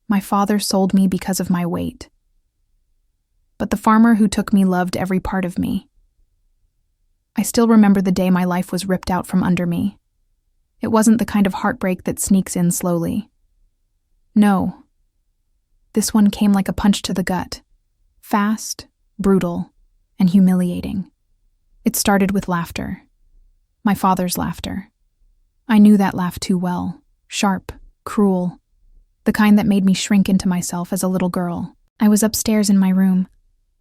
My father sold me because of my weight. But the farmer who took me loved every part of me. I still remember the day my life was ripped out from under me. It wasn't the kind of heartbreak that sneaks in slowly. No. This one came like a punch to the gut. Fast, brutal, and humiliating. It started with laughter. My father's laughter. I knew that laugh too well. Sharp, cruel. The kind that made me shrink into myself as a little girl. I was upstairs in my room,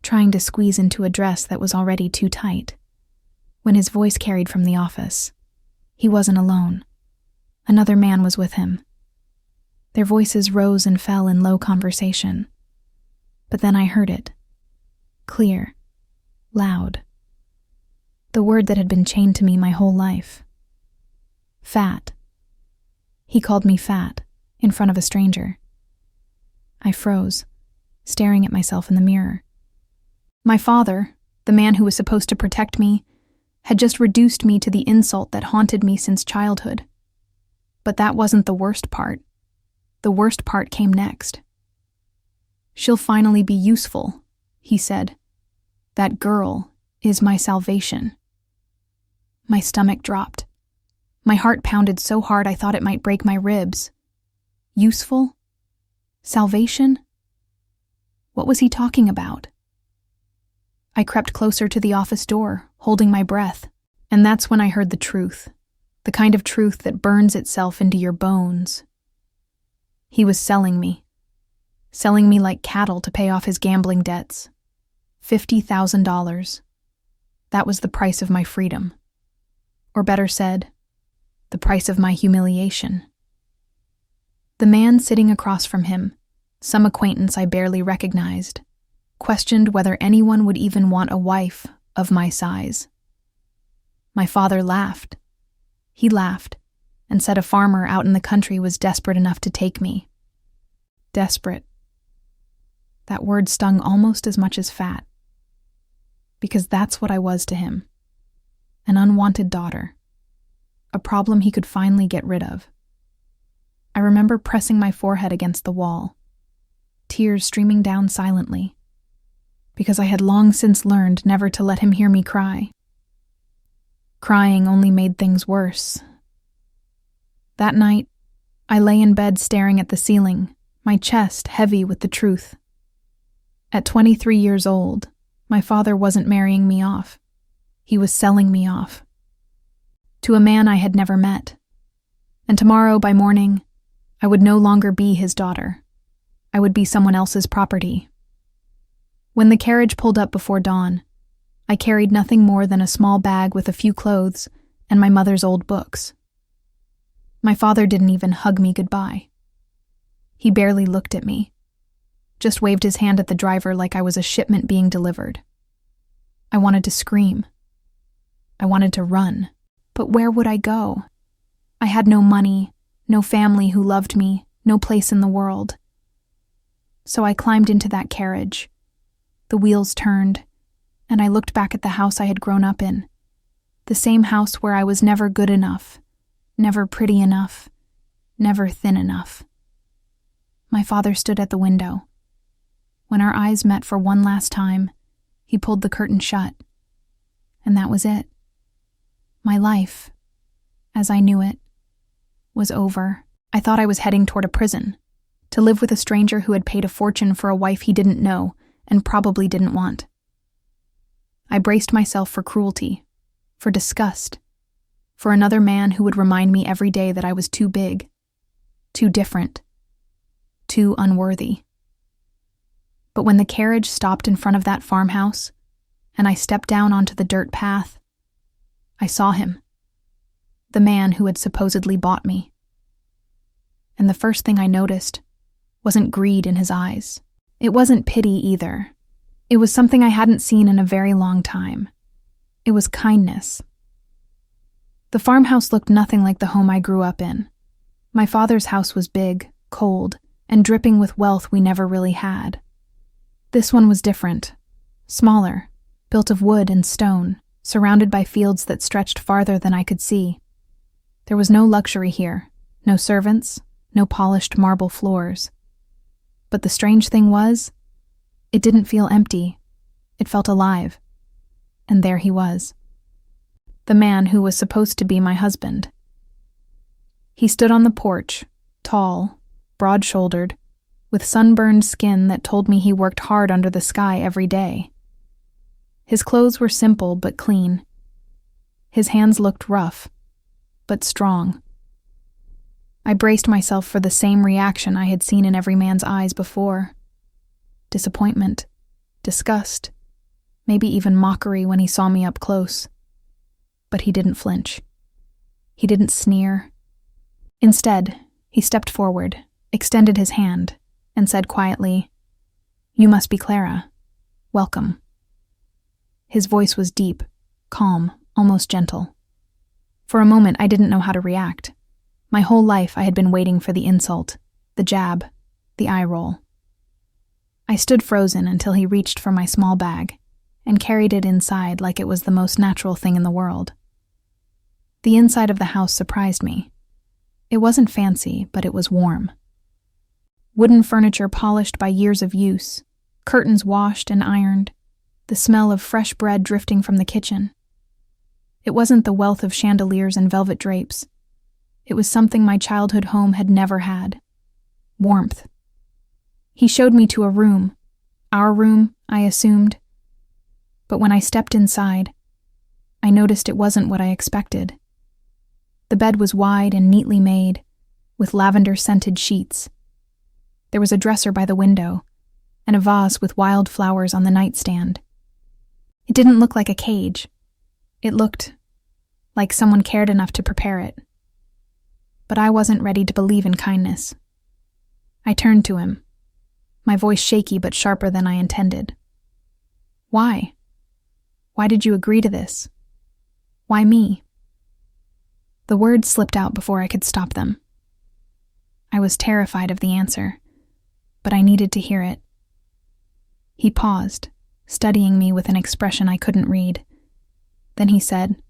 trying to squeeze into a dress that was already too tight, when his voice carried from the office. He wasn't alone. Another man was with him. Their voices rose and fell in low conversation. But then I heard it. Clear. Loud. The word that had been chained to me my whole life. Fat. He called me fat, in front of a stranger. I froze, staring at myself in the mirror. My father, the man who was supposed to protect me, had just reduced me to the insult that haunted me since childhood. But that wasn't the worst part. The worst part came next. "She'll finally be useful," he said. "That girl is my salvation." My stomach dropped. My heart pounded so hard I thought it might break my ribs. Useful? Salvation? What was he talking about? I crept closer to the office door, holding my breath, and that's when I heard the truth, the kind of truth that burns itself into your bones. He was selling me like cattle to pay off his gambling debts. $50,000. That was the price of my freedom. Or better said, the price of my humiliation. The man sitting across from him, some acquaintance I barely recognized, questioned whether anyone would even want a wife of my size. My father laughed. He laughed and said a farmer out in the country was desperate enough to take me. Desperate. That word stung almost as much as fat. Because that's what I was to him. An unwanted daughter. A problem he could finally get rid of. I remember pressing my forehead against the wall, tears streaming down silently, because I had long since learned never to let him hear me cry. Crying only made things worse. That night, I lay in bed staring at the ceiling, my chest heavy with the truth. At 23 years old, my father wasn't marrying me off. He was selling me off. To a man I had never met. And tomorrow, by morning, I would no longer be his daughter. I would be someone else's property. When the carriage pulled up before dawn, I carried nothing more than a small bag with a few clothes and my mother's old books. My father didn't even hug me goodbye. He barely looked at me, just waved his hand at the driver like I was a shipment being delivered. I wanted to scream. I wanted to run. But where would I go? I had no money, no family who loved me, no place in the world. So I climbed into that carriage. The wheels turned, and I looked back at the house I had grown up in. The same house where I was never good enough, never pretty enough, never thin enough. My father stood at the window. When our eyes met for one last time, he pulled the curtain shut. And that was it. My life, as I knew it, was over. I thought I was heading toward a prison, to live with a stranger who had paid a fortune for a wife he didn't know and probably didn't want. I braced myself for cruelty, for disgust, for another man who would remind me every day that I was too big, too different, too unworthy. But when the carriage stopped in front of that farmhouse, and I stepped down onto the dirt path, I saw him, the man who had supposedly bought me. And the first thing I noticed wasn't greed in his eyes. It wasn't pity either. It was something I hadn't seen in a very long time. It was kindness. The farmhouse looked nothing like the home I grew up in. My father's house was big, cold, and dripping with wealth we never really had. This one was different, smaller, built of wood and stone, surrounded by fields that stretched farther than I could see. There was no luxury here, no servants, no polished marble floors. But the strange thing was, it didn't feel empty. It felt alive. And there he was. The man who was supposed to be my husband. He stood on the porch, tall, broad-shouldered, with sunburned skin that told me he worked hard under the sky every day. His clothes were simple but clean. His hands looked rough, but strong. I braced myself for the same reaction I had seen in every man's eyes before. Disappointment, disgust, maybe even mockery when he saw me up close. But he didn't flinch. He didn't sneer. Instead, he stepped forward, extended his hand, and said quietly, "You must be Clara. Welcome." His voice was deep, calm, almost gentle. For a moment, I didn't know how to react. My whole life I had been waiting for the insult, the jab, the eye roll. I stood frozen until he reached for my small bag and carried it inside like it was the most natural thing in the world. The inside of the house surprised me. It wasn't fancy, but it was warm. Wooden furniture polished by years of use, curtains washed and ironed, the smell of fresh bread drifting from the kitchen. It wasn't the wealth of chandeliers and velvet drapes. It was something my childhood home had never had. Warmth. He showed me to a room. Our room, I assumed. But when I stepped inside, I noticed it wasn't what I expected. The bed was wide and neatly made, with lavender-scented sheets. There was a dresser by the window, and a vase with wild flowers on the nightstand. It didn't look like a cage. It looked like someone cared enough to prepare it. But I wasn't ready to believe in kindness. I turned to him, my voice shaky but sharper than I intended. "Why? Why did you agree to this? Why me?" The words slipped out before I could stop them. I was terrified of the answer, but I needed to hear it. He paused, studying me with an expression I couldn't read. Then he said,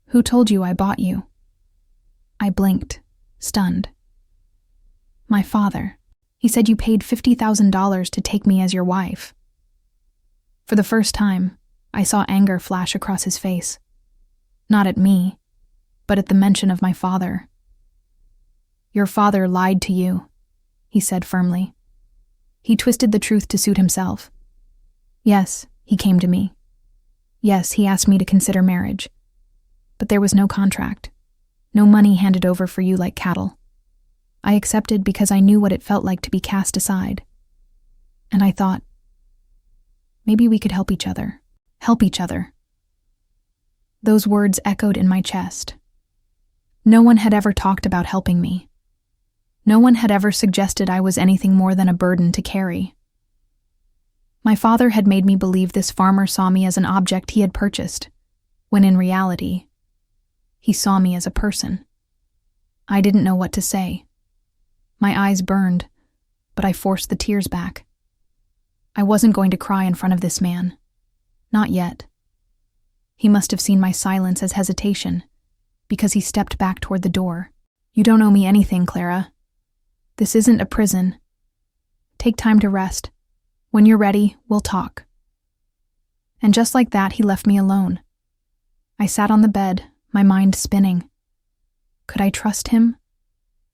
"Who told you I bought you?" I blinked, stunned. "My father. He said you paid $50,000 to take me as your wife." For the first time, I saw anger flash across his face. Not at me, but at the mention of my father. "Your father lied to you," he said firmly. He twisted the truth to suit himself. Yes, he came to me. Yes, he asked me to consider marriage. But there was no contract. No money handed over for you like cattle. I accepted because I knew what it felt like to be cast aside. And I thought, maybe we could help each other. Help each other. Those words echoed in my chest. No one had ever talked about helping me. No one had ever suggested I was anything more than a burden to carry. My father had made me believe this farmer saw me as an object he had purchased, when in reality, he saw me as a person. I didn't know what to say. My eyes burned, but I forced the tears back. I wasn't going to cry in front of this man. Not yet. He must have seen my silence as hesitation, because he stepped back toward the door. "You don't owe me anything, Clara. This isn't a prison. Take time to rest. When you're ready, we'll talk." And just like that, he left me alone. I sat on the bed, my mind spinning. Could I trust him?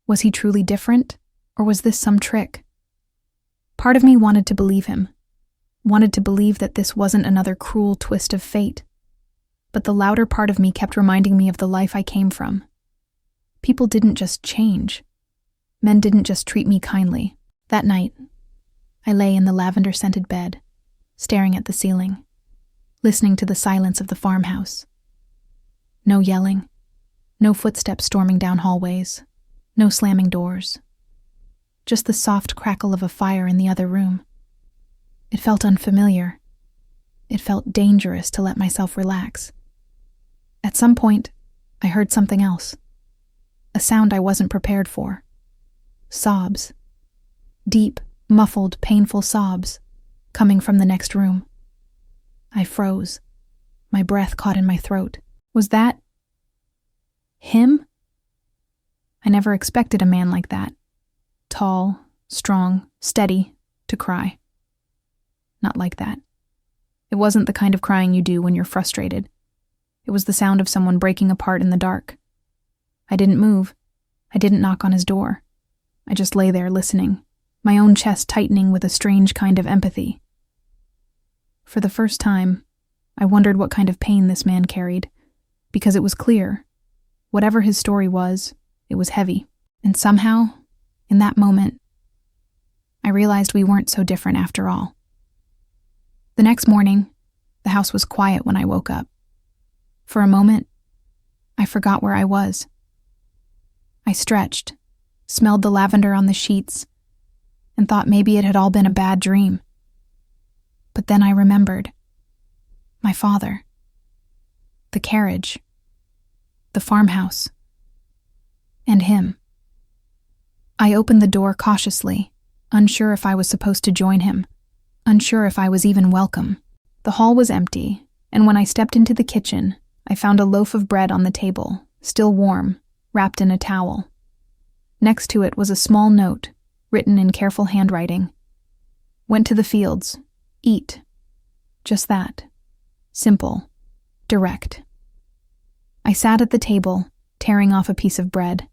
Was he truly different, or was this some trick? Part of me wanted to believe him, wanted to believe that this wasn't another cruel twist of fate. But the louder part of me kept reminding me of the life I came from. People didn't just change. Men didn't just treat me kindly. That night, I lay in the lavender-scented bed, staring at the ceiling, listening to the silence of the farmhouse. No yelling, no footsteps storming down hallways, no slamming doors. Just the soft crackle of a fire in the other room. It felt unfamiliar. It felt dangerous to let myself relax. At some point, I heard something else. A sound I wasn't prepared for. Sobs. Deep, muffled, painful sobs, coming from the next room. I froze. My breath caught in my throat. Was that him? I never expected a man like that. Tall, strong, steady, to cry. Not like that. It wasn't the kind of crying you do when you're frustrated. It was the sound of someone breaking apart in the dark. I didn't move. I didn't knock on his door. I just lay there listening, my own chest tightening with a strange kind of empathy. For the first time, I wondered what kind of pain this man carried, because it was clear. Whatever his story was, it was heavy. And somehow, in that moment, I realized we weren't so different after all. The next morning, the house was quiet when I woke up. For a moment, I forgot where I was. I stretched, smelled the lavender on the sheets, and thought maybe it had all been a bad dream. But then I remembered. My father. The carriage. The farmhouse. And him. I opened the door cautiously, unsure if I was supposed to join him, unsure if I was even welcome. The hall was empty, and when I stepped into the kitchen, I found a loaf of bread on the table, still warm, wrapped in a towel. Next to it was a small note, written in careful handwriting. Went to the fields. Eat. Just that. Simple. Direct. I sat at the table, tearing off a piece of bread.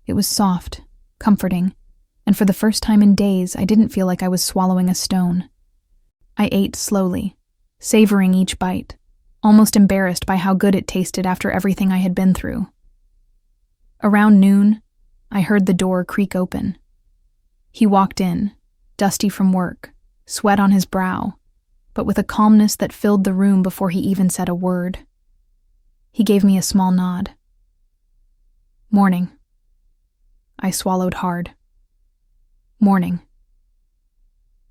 It was soft, comforting, and for the first time in days, I didn't feel like I was swallowing a stone. I ate slowly, savoring each bite, almost embarrassed by how good it tasted after everything I had been through. Around noon, I heard the door creak open. He walked in, dusty from work, sweat on his brow, but with a calmness that filled the room before he even said a word. He gave me a small nod. Morning. I swallowed hard. Morning.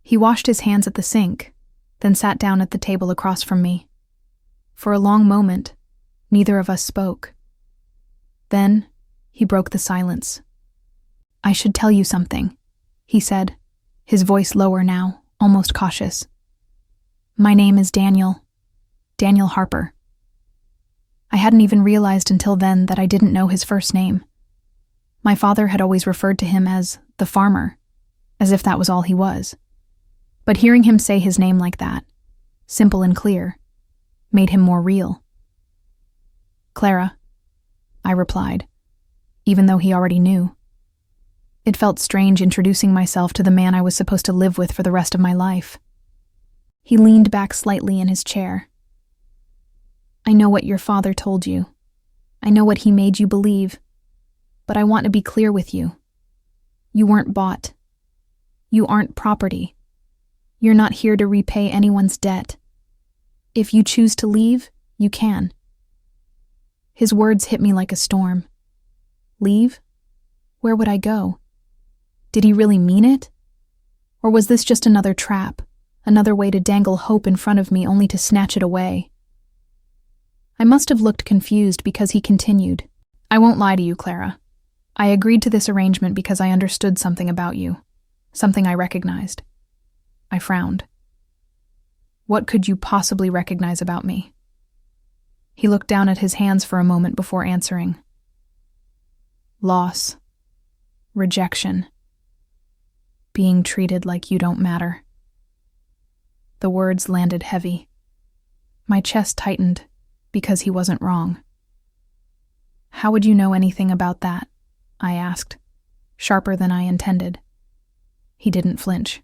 He washed his hands at the sink, then sat down at the table across from me. For a long moment, neither of us spoke. Then, he broke the silence. I should tell you something, he said, his voice lower now, almost cautious. My name is Daniel Harper. I hadn't even realized until then that I didn't know his first name. My father had always referred to him as the farmer, as if that was all he was. But hearing him say his name like that, simple and clear, made him more real. Clara, I replied, even though he already knew. It felt strange introducing myself to the man I was supposed to live with for the rest of my life. He leaned back slightly in his chair. I know what your father told you. I know what he made you believe. But I want to be clear with you. You weren't bought. You aren't property. You're not here to repay anyone's debt. If you choose to leave, you can. His words hit me like a storm. Leave? Where would I go? Did he really mean it? Or was this just another trap, another way to dangle hope in front of me only to snatch it away? I must have looked confused because he continued. I won't lie to you, Clara. I agreed to this arrangement because I understood something about you, something I recognized. I frowned. What could you possibly recognize about me? He looked down at his hands for a moment before answering. Loss. Rejection. Being treated like you don't matter. The words landed heavy. My chest tightened because he wasn't wrong. How would you know anything about that? I asked, sharper than I intended. He didn't flinch.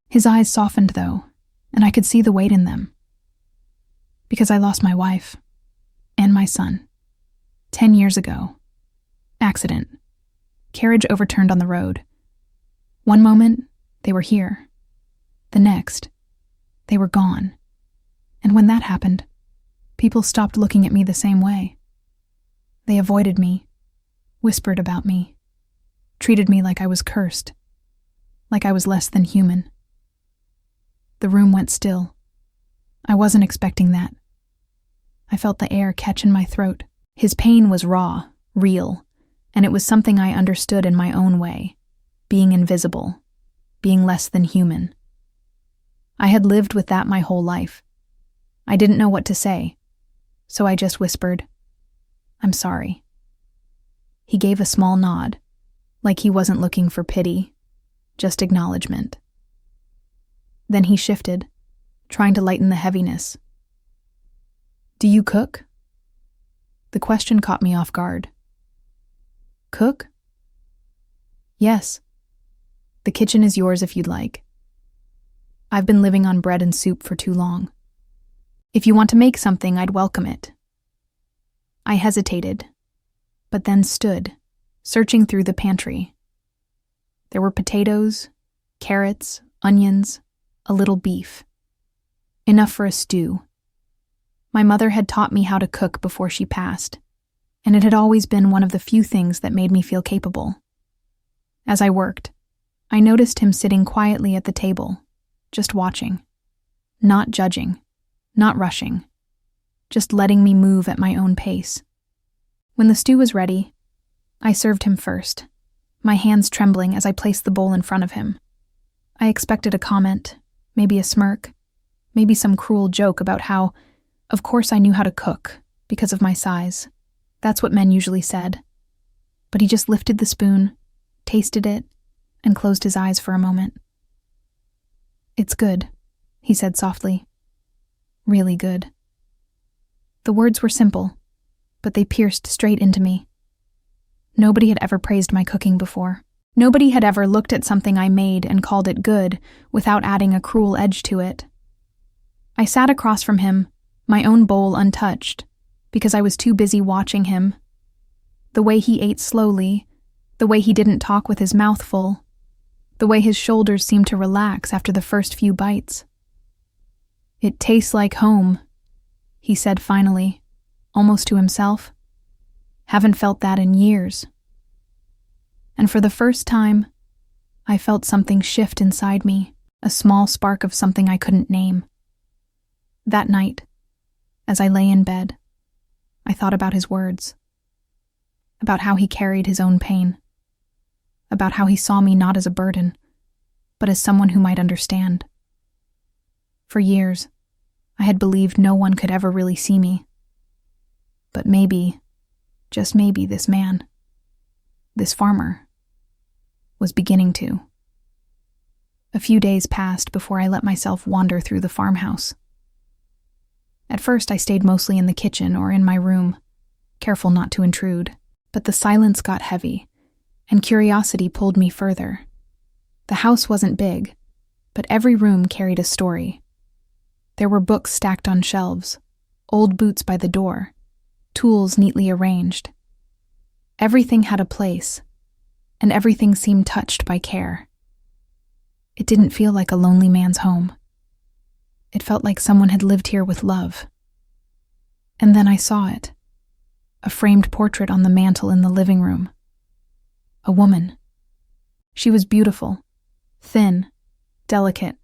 His eyes softened, though, and I could see the weight in them. Because I lost my wife and my son 10 years ago. Accident. Carriage overturned on the road. One moment, they were here. The next, they were gone. And when that happened, people stopped looking at me the same way. They avoided me, whispered about me, treated me like I was cursed, like I was less than human. The room went still. I wasn't expecting that. I felt the air catch in my throat. His pain was raw, real, and it was something I understood in my own way, being invisible, being less than human. I had lived with that my whole life. I didn't know what to say, so I just whispered, I'm sorry. He gave a small nod, like he wasn't looking for pity, just acknowledgement. Then he shifted, trying to lighten the heaviness. "Do you cook?" The question caught me off guard. "Cook?" "Yes. The kitchen is yours if you'd like. I've been living on bread and soup for too long. If you want to make something, I'd welcome it." I hesitated, but then stood, searching through the pantry. There were potatoes, carrots, onions, a little beef. Enough for a stew. My mother had taught me how to cook before she passed, and it had always been one of the few things that made me feel capable. As I worked, I noticed him sitting quietly at the table, just watching, not judging, not rushing, just letting me move at my own pace. When the stew was ready, I served him first, my hands trembling as I placed the bowl in front of him. I expected a comment, maybe a smirk, maybe some cruel joke about how, of course I knew how to cook, because of my size. That's what men usually said. But he just lifted the spoon, tasted it, and closed his eyes for a moment. "It's good," he said softly. "Really good." The words were simple, but they pierced straight into me. Nobody had ever praised my cooking before. Nobody had ever looked at something I made and called it good without adding a cruel edge to it. I sat across from him, my own bowl untouched, because I was too busy watching him. The way he ate slowly, the way he didn't talk with his mouth full, the way his shoulders seemed to relax after the first few bites. "It tastes like home," he said finally, almost to himself. "Haven't felt that in years." And for the first time, I felt something shift inside me, a small spark of something I couldn't name. That night, as I lay in bed, I thought about his words, about how he carried his own pain, about how he saw me not as a burden, but as someone who might understand. For years, I had believed no one could ever really see me. But maybe, just maybe, this man, this farmer, was beginning to. A few days passed before I let myself wander through the farmhouse. At first, I stayed mostly in the kitchen or in my room, careful not to intrude, but the silence got heavy, and curiosity pulled me further. The house wasn't big, but every room carried a story. There were books stacked on shelves, old boots by the door, tools neatly arranged. Everything had a place, and everything seemed touched by care. It didn't feel like a lonely man's home. It felt like someone had lived here with love. And then I saw it, a framed portrait on the mantel in the living room. A woman. She was beautiful, thin, delicate,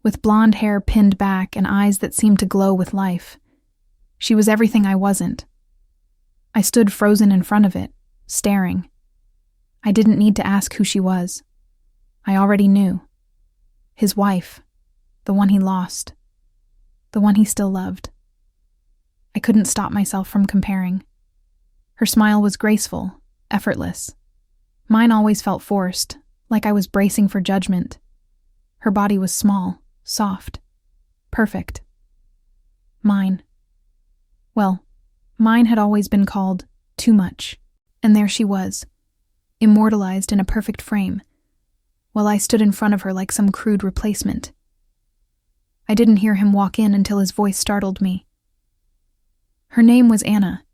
with blonde hair pinned back and eyes that seemed to glow with life. She was everything I wasn't. I stood frozen in front of it, staring. I didn't need to ask who she was. I already knew. His wife, the one he lost, the one he still loved. I couldn't stop myself from comparing. Her smile was graceful, effortless. Mine always felt forced, like I was bracing for judgment. Her body was small, soft, perfect. Mine. Well, mine had always been called too much, and there she was, immortalized in a perfect frame, while I stood in front of her like some crude replacement. I didn't hear him walk in until his voice startled me. Her name was Anna.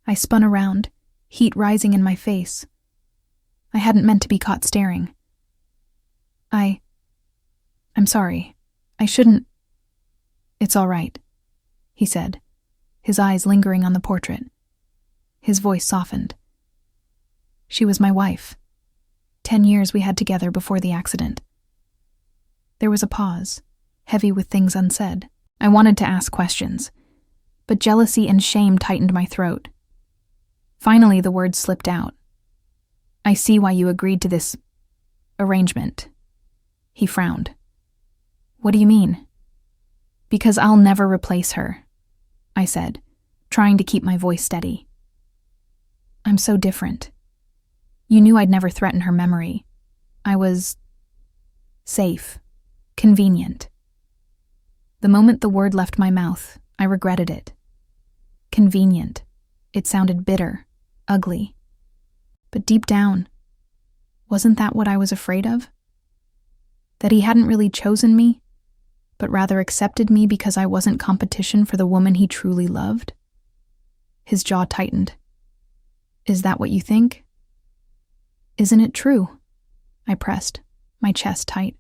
I spun around, heat rising in my face. I hadn't meant to be caught staring. I'm sorry. I shouldn't. It's all right, he said, his eyes lingering on the portrait. His voice softened. She was my wife. 10 years we had together before the accident. There was a pause, heavy with things unsaid. I wanted to ask questions, but jealousy and shame tightened my throat. Finally, the words slipped out. I see why you agreed to this arrangement. He frowned. What do you mean? Because I'll never replace her, I said, trying to keep my voice steady. I'm so different. You knew I'd never threaten her memory. I was safe, convenient. The moment the word left my mouth, I regretted it. Convenient. It sounded bitter, ugly. But deep down, wasn't that what I was afraid of? That he hadn't really chosen me, but rather accepted me because I wasn't competition for the woman he truly loved? His jaw tightened. Is that what you think? Isn't it true? I pressed, my chest tight.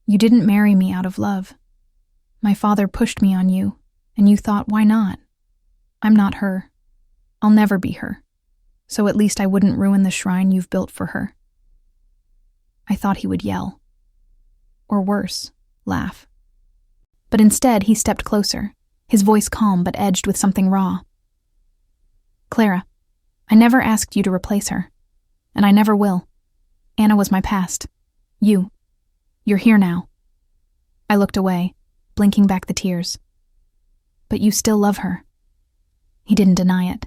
You didn't marry me out of love. My father pushed me on you, and you thought, why not? I'm not her. I'll never be her. So at least I wouldn't ruin the shrine you've built for her. I thought he would yell. Or worse, laugh. But instead, he stepped closer, his voice calm but edged with something raw. Clara, I never asked you to replace her, and I never will. Anna was my past. You're here now. I looked away, blinking back the tears. But you still love her. He didn't deny it.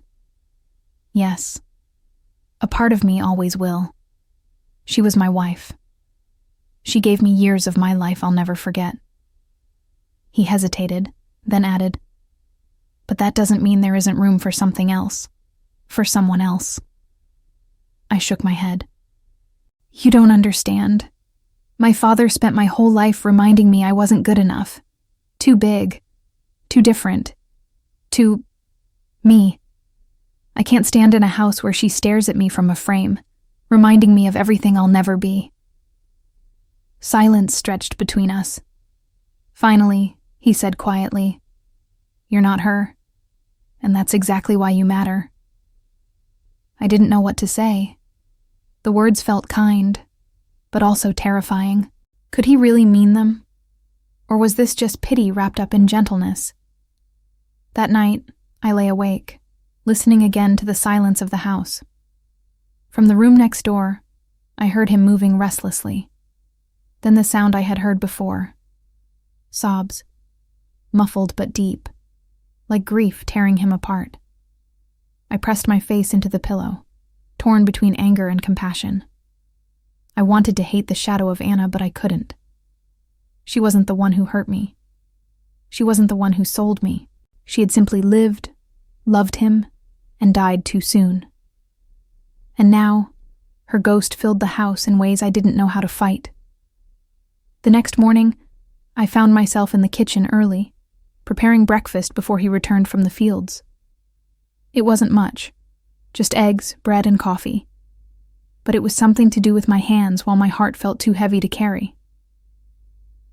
Yes. A part of me always will. She was my wife. She gave me years of my life I'll never forget. He hesitated, then added, but that doesn't mean there isn't room for something else. For someone else. I shook my head. You don't understand. My father spent my whole life reminding me I wasn't good enough. Too big. Too different. Too... me. I can't stand in a house where she stares at me from a frame, reminding me of everything I'll never be. Silence stretched between us. Finally, he said quietly, You're not her, and that's exactly why you matter. I didn't know what to say. The words felt kind, but also terrifying. Could he really mean them? Or was this just pity wrapped up in gentleness? That night, I lay awake, listening again to the silence of the house. From the room next door, I heard him moving restlessly. Then the sound I had heard before. Sobs, muffled but deep, like grief tearing him apart. I pressed my face into the pillow, torn between anger and compassion. I wanted to hate the shadow of Anna, but I couldn't. She wasn't the one who hurt me. She wasn't the one who sold me. She had simply lived, loved him, and died too soon. And now, her ghost filled the house in ways I didn't know how to fight. The next morning, I found myself in the kitchen early, preparing breakfast before he returned from the fields. It wasn't much, just eggs, bread, and coffee. But it was something to do with my hands while my heart felt too heavy to carry.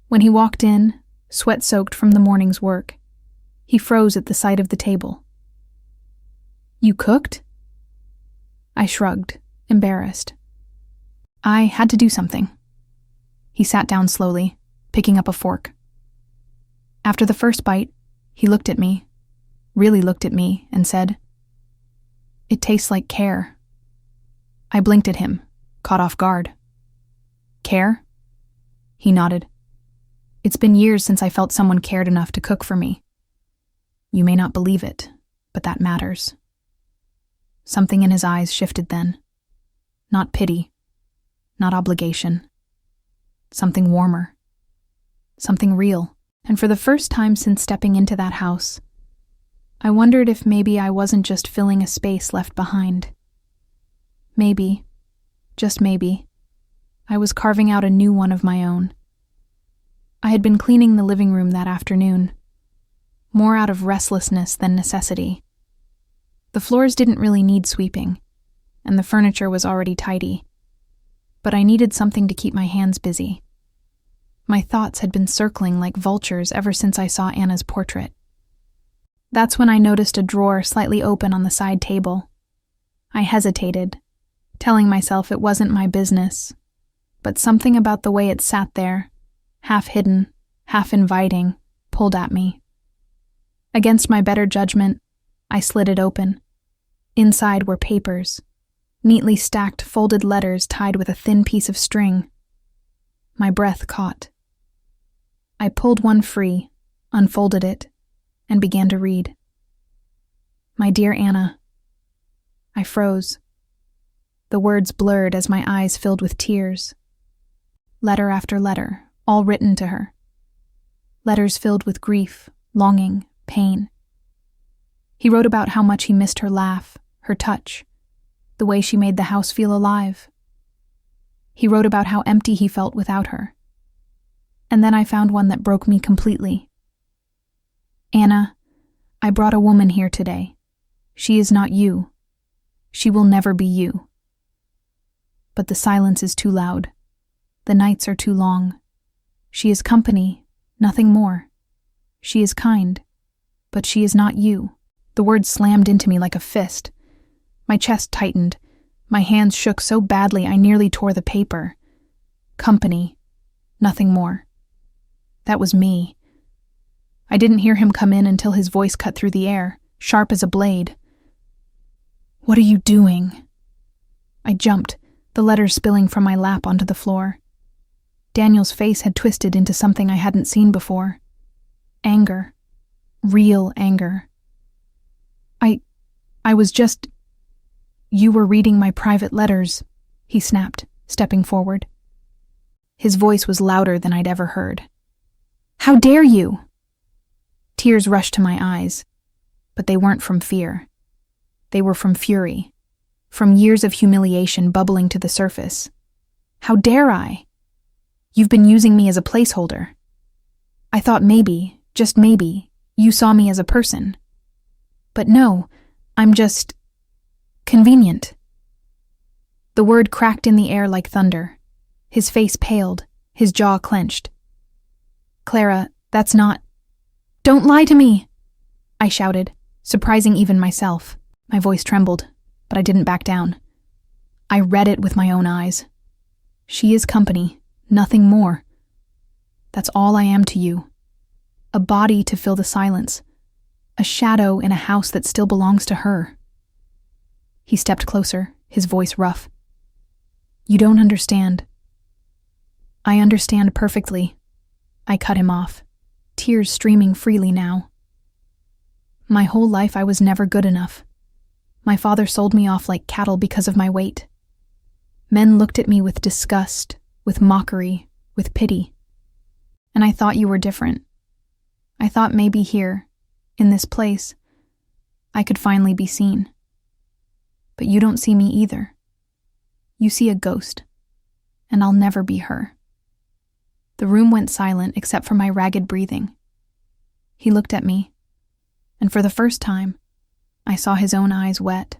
When he walked in, sweat-soaked from the morning's work, he froze at the sight of the table. You cooked? I shrugged, embarrassed. I had to do something. He sat down slowly, picking up a fork. After the first bite, he looked at me, really looked at me, and said, It tastes like care. I blinked at him, caught off guard. Care? He nodded. It's been years since I felt someone cared enough to cook for me. You may not believe it, but that matters. Something in his eyes shifted then. Not pity, not obligation. Something warmer. Something real. And for the first time since stepping into that house, I wondered if maybe I wasn't just filling a space left behind. Maybe, just maybe, I was carving out a new one of my own. I had been cleaning the living room that afternoon, more out of restlessness than necessity. The floors didn't really need sweeping, and the furniture was already tidy, but I needed something to keep my hands busy. My thoughts had been circling like vultures ever since I saw Anna's portrait. That's when I noticed a drawer slightly open on the side table. I hesitated, telling myself it wasn't my business, but something about the way it sat there, half hidden, half inviting, pulled at me. Against my better judgment, I slid it open. Inside were papers, neatly stacked folded letters tied with a thin piece of string. My breath caught. I pulled one free, unfolded it, and began to read. My dear Anna. I froze. The words blurred as my eyes filled with tears. Letter after letter, all written to her. Letters filled with grief, longing, pain. He wrote about how much he missed her laugh, her touch, the way she made the house feel alive. He wrote about how empty he felt without her. And then I found one that broke me completely. Anna, I brought a woman here today. She is not you. She will never be you. But the silence is too loud. The nights are too long. She is company, nothing more. She is kind, but she is not you. The words slammed into me like a fist. My chest tightened. My hands shook so badly I nearly tore the paper. Company, nothing more. That was me. I didn't hear him come in until his voice cut through the air, sharp as a blade. What are you doing? I jumped, the letters spilling from my lap onto the floor. Daniel's face had twisted into something I hadn't seen before. Anger. Real anger. I was just... You were reading my private letters, he snapped, stepping forward. His voice was louder than I'd ever heard. How dare you? Tears rushed to my eyes, but they weren't from fear. They were from fury, from years of humiliation bubbling to the surface. How dare I? You've been using me as a placeholder. I thought maybe, just maybe, you saw me as a person. But no, I'm just... convenient. The word cracked in the air like thunder. His face paled, his jaw clenched. Clara, that's not... Don't lie to me! I shouted, surprising even myself. My voice trembled, but I didn't back down. I read it with my own eyes. She is company, nothing more. That's all I am to you. A body to fill the silence. A shadow in a house that still belongs to her. He stepped closer, his voice rough. You don't understand. I understand perfectly. I cut him off, tears streaming freely now. My whole life I was never good enough. My father sold me off like cattle because of my weight. Men looked at me with disgust, with mockery, with pity. And I thought you were different. I thought maybe here, in this place, I could finally be seen. But you don't see me either. You see a ghost, and I'll never be her. The room went silent except for my ragged breathing. He looked at me, and for the first time, I saw his own eyes wet.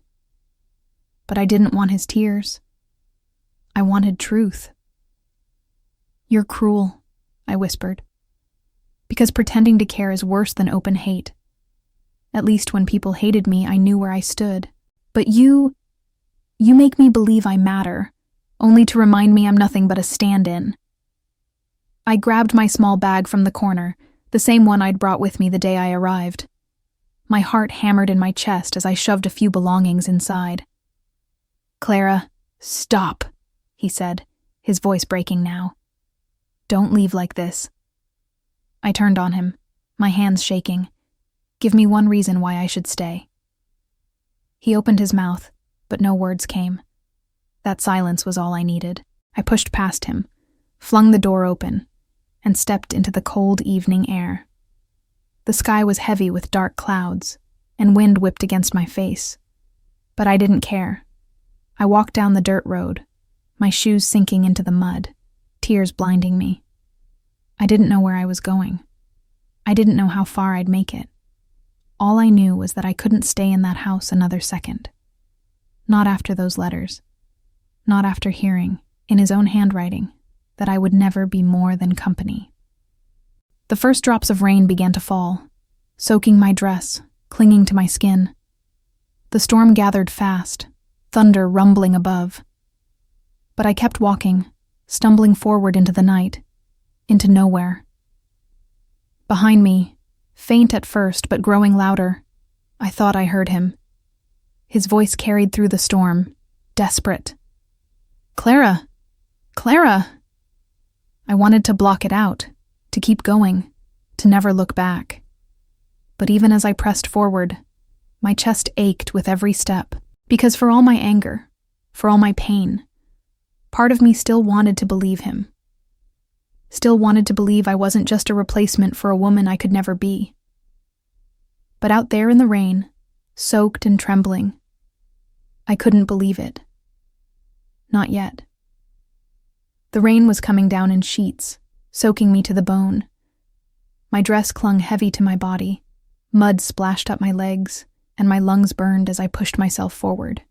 But I didn't want his tears. I wanted truth. You're cruel, I whispered, because pretending to care is worse than open hate. At least when people hated me, I knew where I stood. But you make me believe I matter, only to remind me I'm nothing but a stand-in. I grabbed my small bag from the corner, the same one I'd brought with me the day I arrived. My heart hammered in my chest as I shoved a few belongings inside. Clara, stop, he said, his voice breaking now. Don't leave like this. I turned on him, my hands shaking. Give me one reason why I should stay. He opened his mouth, but no words came. That silence was all I needed. I pushed past him, flung the door open, and stepped into the cold evening air. The sky was heavy with dark clouds, and wind whipped against my face. But I didn't care. I walked down the dirt road, my shoes sinking into the mud, tears blinding me. I didn't know where I was going. I didn't know how far I'd make it. All I knew was that I couldn't stay in that house another second. Not after those letters. Not after hearing, in his own handwriting, that I would never be more than company. The first drops of rain began to fall, soaking my dress, clinging to my skin. The storm gathered fast, thunder rumbling above. But I kept walking, stumbling forward into the night, into nowhere. Behind me, faint at first but growing louder, I thought I heard him. His voice carried through the storm, desperate. Clara! Clara! I wanted to block it out, to keep going, to never look back. But even as I pressed forward, my chest ached with every step, because for all my anger, for all my pain. Part of me still wanted to believe him. Still wanted to believe I wasn't just a replacement for a woman I could never be. But out there in the rain, soaked and trembling, I couldn't believe it. Not yet. The rain was coming down in sheets, soaking me to the bone. My dress clung heavy to my body, mud splashed up my legs, and my lungs burned as I pushed myself forward.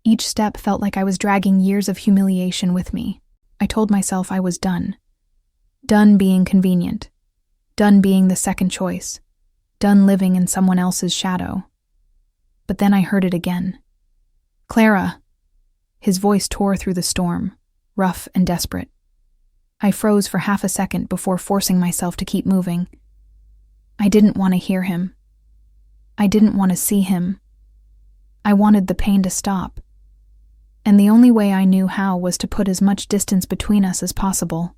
Each step felt like I was dragging years of humiliation with me. I told myself I was done. Done being convenient. Done being the second choice. Done living in someone else's shadow. But then I heard it again. "Clara!" His voice tore through the storm, rough and desperate. I froze for half a second before forcing myself to keep moving. I didn't want to hear him. I didn't want to see him. I wanted the pain to stop. And the only way I knew how was to put as much distance between us as possible.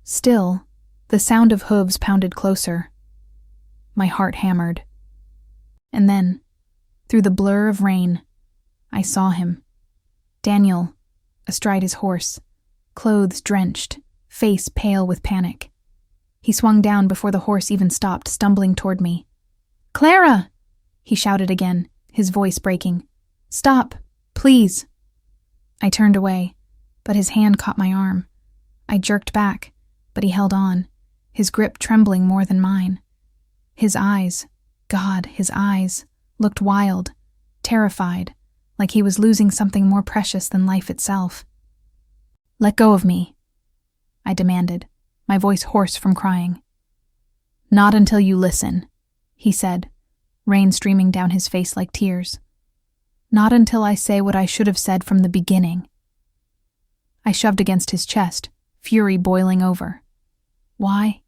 Still, the sound of hooves pounded closer. My heart hammered. And then, through the blur of rain, I saw him. Daniel, astride his horse, clothes drenched, face pale with panic. He swung down before the horse even stopped, stumbling toward me. "Clara!" he shouted again, his voice breaking. "Stop, please." I turned away, but his hand caught my arm. I jerked back, but he held on, his grip trembling more than mine. His eyes, God, his eyes, looked wild, terrified, like he was losing something more precious than life itself. "Let go of me," I demanded, my voice hoarse from crying. "Not until you listen," he said, rain streaming down his face like tears. "Not until I say what I should have said from the beginning." I shoved against his chest, fury boiling over. "Why?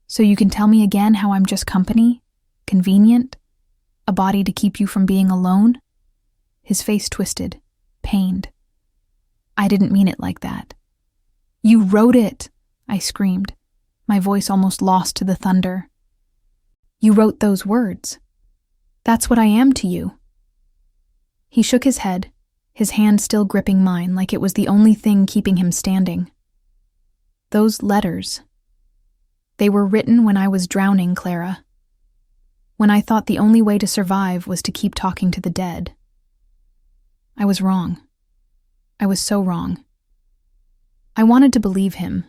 So you can tell me again how I'm just company? Convenient? A body to keep you from being alone?" His face twisted, pained. "I didn't mean it like that." "You wrote it!" I screamed, my voice almost lost to the thunder. "You wrote those words. That's what I am to you." He shook his head, his hand still gripping mine like it was the only thing keeping him standing. "Those letters. They were written when I was drowning, Clara. When I thought the only way to survive was to keep talking to the dead. I was wrong. I was so wrong." I wanted to believe him,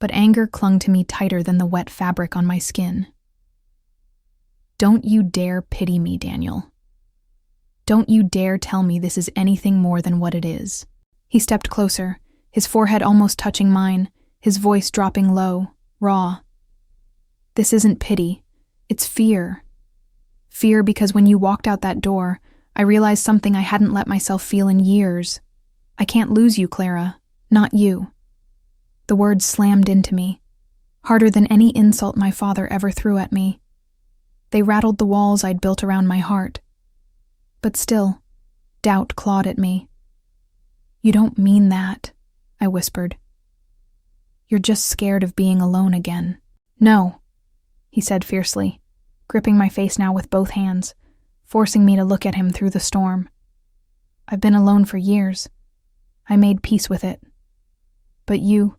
but anger clung to me tighter than the wet fabric on my skin. "Don't you dare pity me, Daniel. Don't you dare tell me this is anything more than what it is." He stepped closer, his forehead almost touching mine, his voice dropping low, raw. "This isn't pity, it's fear. Fear because when you walked out that door, I realized something I hadn't let myself feel in years. I can't lose you, Clara. Not you." The words slammed into me, harder than any insult my father ever threw at me. They rattled the walls I'd built around my heart. But still, doubt clawed at me. "You don't mean that," I whispered. "You're just scared of being alone again." "No," he said fiercely, gripping my face now with both hands, forcing me to look at him through the storm. "I've been alone for years. I made peace with it. But you,"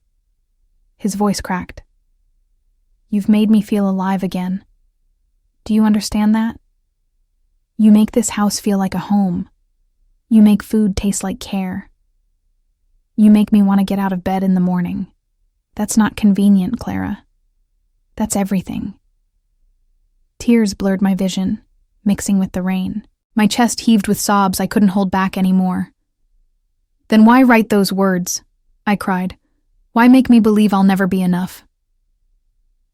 his voice cracked, "you've made me feel alive again. Do you understand that? You make this house feel like a home. You make food taste like care. You make me want to get out of bed in the morning. That's not convenient, Clara. That's everything." Tears blurred my vision, mixing with the rain. My chest heaved with sobs I couldn't hold back anymore. "Then why write those words?" I cried. "Why make me believe I'll never be enough?"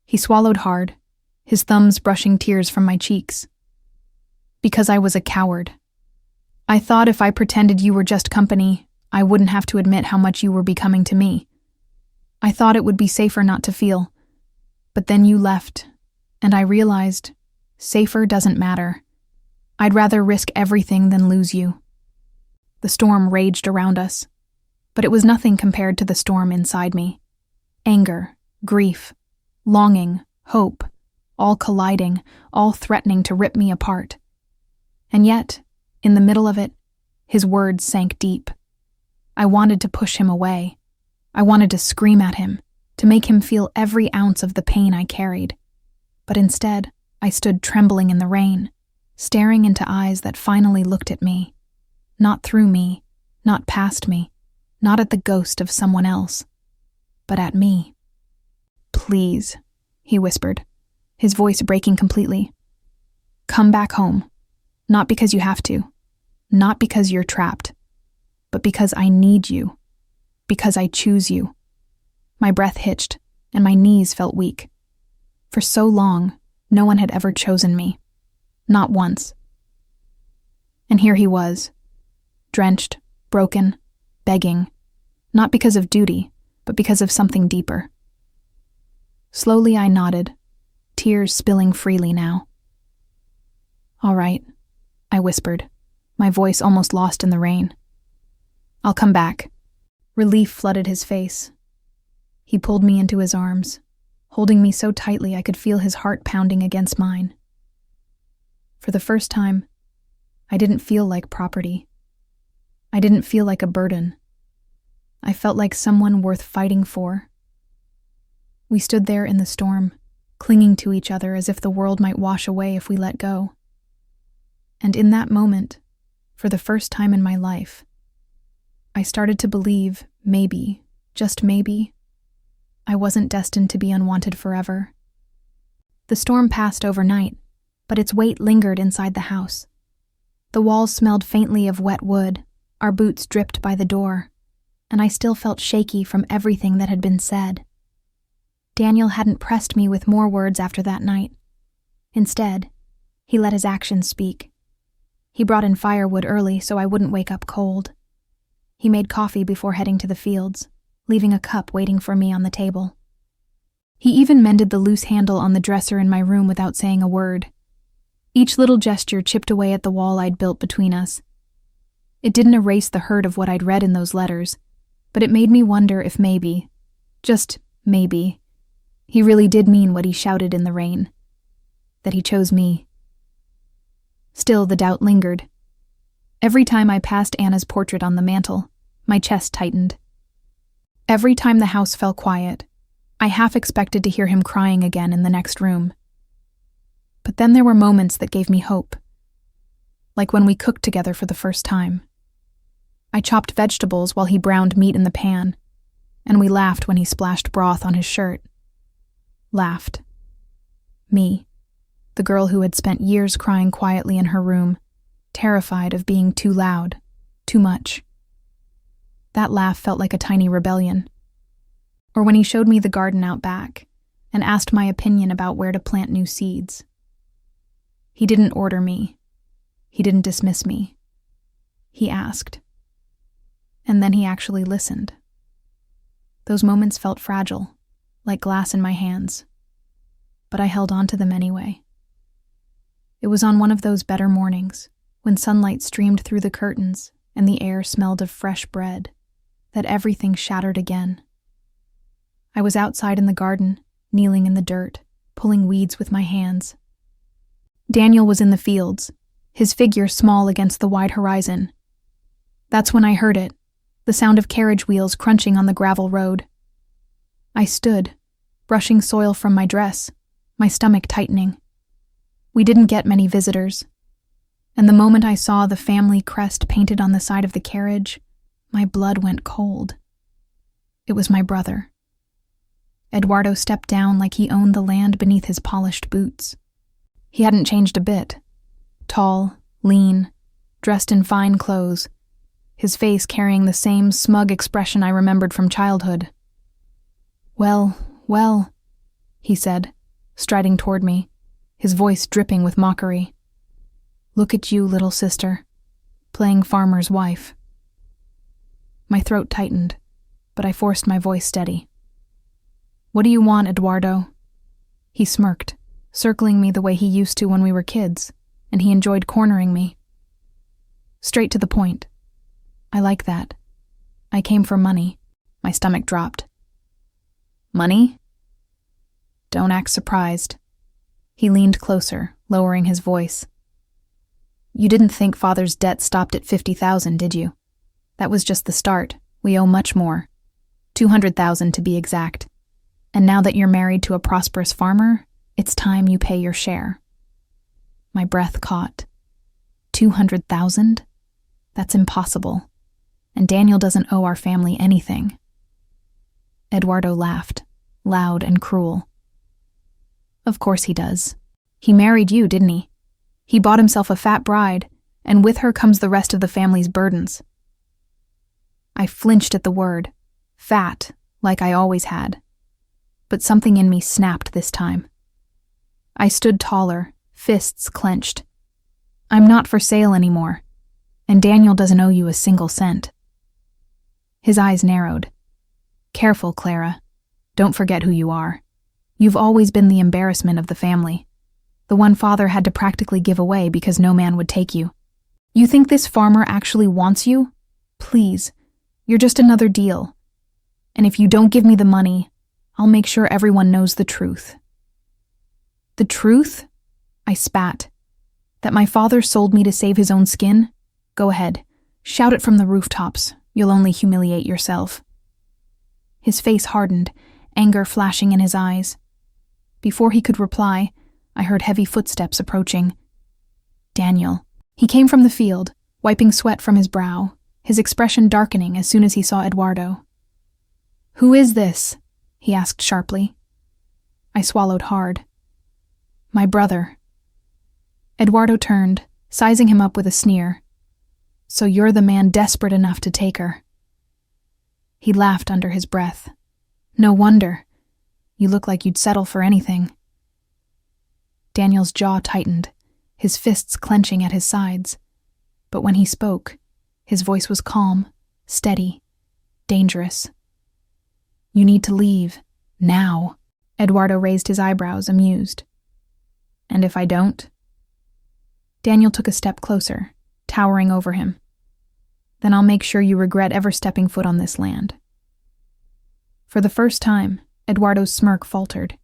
He swallowed hard, his thumbs brushing tears from my cheeks. "Because I was a coward. I thought if I pretended you were just company, I wouldn't have to admit how much you were becoming to me. I thought it would be safer not to feel. But then you left, and I realized safer doesn't matter. I'd rather risk everything than lose you." The storm raged around us, but it was nothing compared to the storm inside me. Anger, grief, longing, hope, all colliding, all threatening to rip me apart. And yet, in the middle of it, His words sank deep. I wanted to push him away. I wanted to scream at him, to make him feel every ounce of the pain I carried. But instead, I stood trembling in the rain, staring into eyes that finally looked at me. Not through me, not past me, not at the ghost of someone else, but at me. "Please," he whispered, his voice breaking completely. "Come back home. Not because you have to, not because you're trapped, but because I need you, because I choose you." My breath hitched, and my knees felt weak. For so long, no one had ever chosen me. Not once. And here he was, drenched, broken, begging, not because of duty, but because of something deeper. Slowly I nodded, tears spilling freely now. "All right," I whispered, my voice almost lost in the rain. "I'll come back." Relief flooded his face. He pulled me into his arms, holding me so tightly I could feel his heart pounding against mine. For the first time, I didn't feel like property. I didn't feel like a burden. I felt like someone worth fighting for. We stood there in the storm, clinging to each other as if the world might wash away if we let go. And in that moment, for the first time in my life, I started to believe maybe, just maybe, I wasn't destined to be unwanted forever. The storm passed overnight, but its weight lingered inside the house. The walls smelled faintly of wet wood, our boots dripped by the door, and I still felt shaky from everything that had been said. Daniel hadn't pressed me with more words after that night. Instead, he let his actions speak. He brought in firewood early so I wouldn't wake up cold. He made coffee before heading to the fields, leaving a cup waiting for me on the table. He even mended the loose handle on the dresser in my room without saying a word. Each little gesture chipped away at the wall I'd built between us. It didn't erase the hurt of what I'd read in those letters, but it made me wonder if maybe, just maybe, he really did mean what he shouted in the rain. That he chose me. Still, the doubt lingered. Every time I passed Anna's portrait on the mantel, my chest tightened. Every time the house fell quiet, I half expected to hear him crying again in the next room. But then there were moments that gave me hope. Like when we cooked together for the first time. I chopped vegetables while he browned meat in the pan, and we laughed when he splashed broth on his shirt. Laughed. Me, the girl who had spent years crying quietly in her room, terrified of being too loud, too much. That laugh felt like a tiny rebellion. Or when he showed me the garden out back and asked my opinion about where to plant new seeds. He didn't order me. He didn't dismiss me. He asked. And then he actually listened. Those moments felt fragile, like glass in my hands, but I held on to them anyway. It was on one of those better mornings, when sunlight streamed through the curtains and the air smelled of fresh bread, that everything shattered again. I was outside in the garden, kneeling in the dirt, pulling weeds with my hands. Daniel was in the fields, his figure small against the wide horizon. That's when I heard it, the sound of carriage wheels crunching on the gravel road. I stood, brushing soil from my dress, my stomach tightening. We didn't get many visitors, and the moment I saw the family crest painted on the side of the carriage, my blood went cold. It was my brother. Eduardo stepped down like he owned the land beneath his polished boots. He hadn't changed a bit. Tall, lean, dressed in fine clothes, his face carrying the same smug expression I remembered from childhood. Well, well, he said, striding toward me, his voice dripping with mockery. Look at you, little sister, playing farmer's wife. My throat tightened, but I forced my voice steady. What do you want, Eduardo? He smirked, circling me the way he used to when we were kids, and he enjoyed cornering me. Straight to the point. I like that. I came for money. My stomach dropped. Money? Don't act surprised. He leaned closer, lowering his voice. You didn't think Father's debt stopped at 50,000, did you? That was just the start. We owe much more. 200,000 to be exact. And now that you're married to a prosperous farmer, it's time you pay your share. My breath caught. 200,000? That's impossible. And Daniel doesn't owe our family anything. Eduardo laughed, loud and cruel. Of course he does. He married you, didn't he? He bought himself a fat bride, and with her comes the rest of the family's burdens. I flinched at the word, fat, like I always had. But something in me snapped this time. I stood taller, fists clenched. I'm not for sale anymore, and Daniel doesn't owe you a single cent. His eyes narrowed. Careful, Clara. Don't forget who you are. You've always been the embarrassment of the family. The one Father had to practically give away because no man would take you. You think this farmer actually wants you? Please, you're just another deal. And if you don't give me the money, I'll make sure everyone knows the truth. The truth? I spat. That my father sold me to save his own skin? Go ahead. Shout it from the rooftops. You'll only humiliate yourself. His face hardened, anger flashing in his eyes. Before he could reply, I heard heavy footsteps approaching. Daniel. He came from the field, wiping sweat from his brow, his expression darkening as soon as he saw Eduardo. Who is this? He asked sharply. I swallowed hard. My brother. Eduardo turned, sizing him up with a sneer. So you're the man desperate enough to take her. He laughed under his breath. No wonder. You look like you'd settle for anything. Daniel's jaw tightened, his fists clenching at his sides. But when he spoke, his voice was calm, steady, dangerous. You need to leave. Now. Eduardo raised his eyebrows, amused. And if I don't? Daniel took a step closer, towering over him. Then I'll make sure you regret ever stepping foot on this land. For the first time, Eduardo's smirk faltered.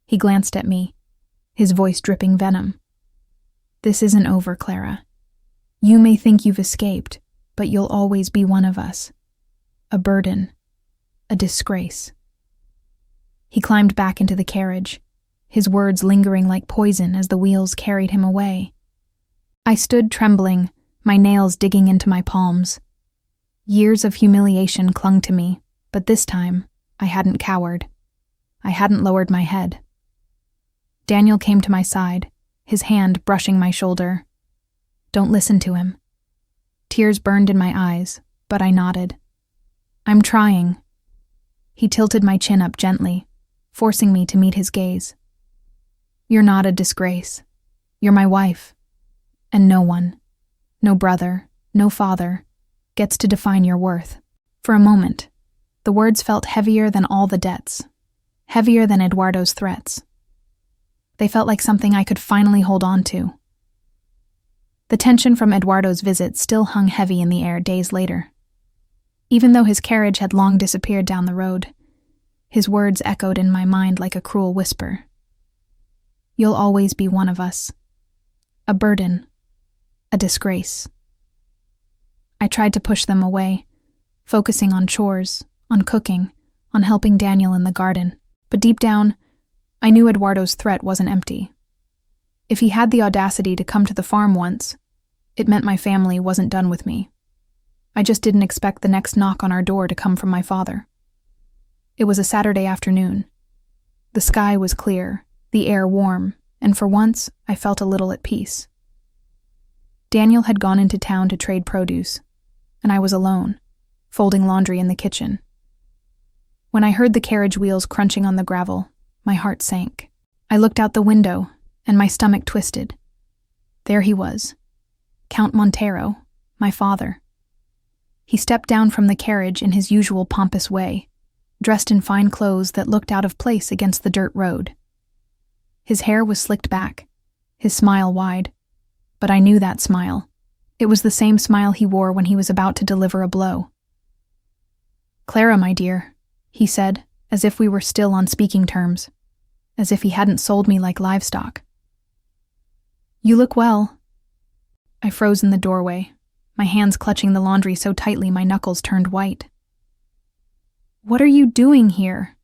He glanced at me, his voice dripping venom. This isn't over, Clara. You may think you've escaped, but you'll always be one of us. A burden. A disgrace. He climbed back into the carriage, his words lingering like poison as the wheels carried him away. I stood trembling, my nails digging into my palms. Years of humiliation clung to me, but this time, I hadn't cowered. I hadn't lowered my head. Daniel came to my side, his hand brushing my shoulder. Don't listen to him. Tears burned in my eyes, but I nodded. I'm trying. He tilted my chin up gently, forcing me to meet his gaze. You're not a disgrace. You're my wife. And no one, no brother, no father, gets to define your worth. For a moment, the words felt heavier than all the debts, heavier than Eduardo's threats. They felt like something I could finally hold on to. The tension from Eduardo's visit still hung heavy in the air days later. Even though his carriage had long disappeared down the road, his words echoed in my mind like a cruel whisper. You'll always be one of us. A burden. A disgrace. I tried to push them away, focusing on chores, on cooking, on helping Daniel in the garden. But deep down, I knew Eduardo's threat wasn't empty. If he had the audacity to come to the farm once, it meant my family wasn't done with me. I just didn't expect the next knock on our door to come from my father. It was a Saturday afternoon. The sky was clear, the air warm, and for once, I felt a little at peace. Daniel had gone into town to trade produce, and I was alone, folding laundry in the kitchen. When I heard the carriage wheels crunching on the gravel, my heart sank. I looked out the window, and my stomach twisted. There he was, Count Montero, my father. He stepped down from the carriage in his usual pompous way, dressed in fine clothes that looked out of place against the dirt road. His hair was slicked back, his smile wide, but I knew that smile. It was the same smile he wore when he was about to deliver a blow. Clara, my dear, he said, as if we were still on speaking terms, as if he hadn't sold me like livestock. You look well. I froze in the doorway, my hands clutching the laundry so tightly my knuckles turned white. "What are you doing here?"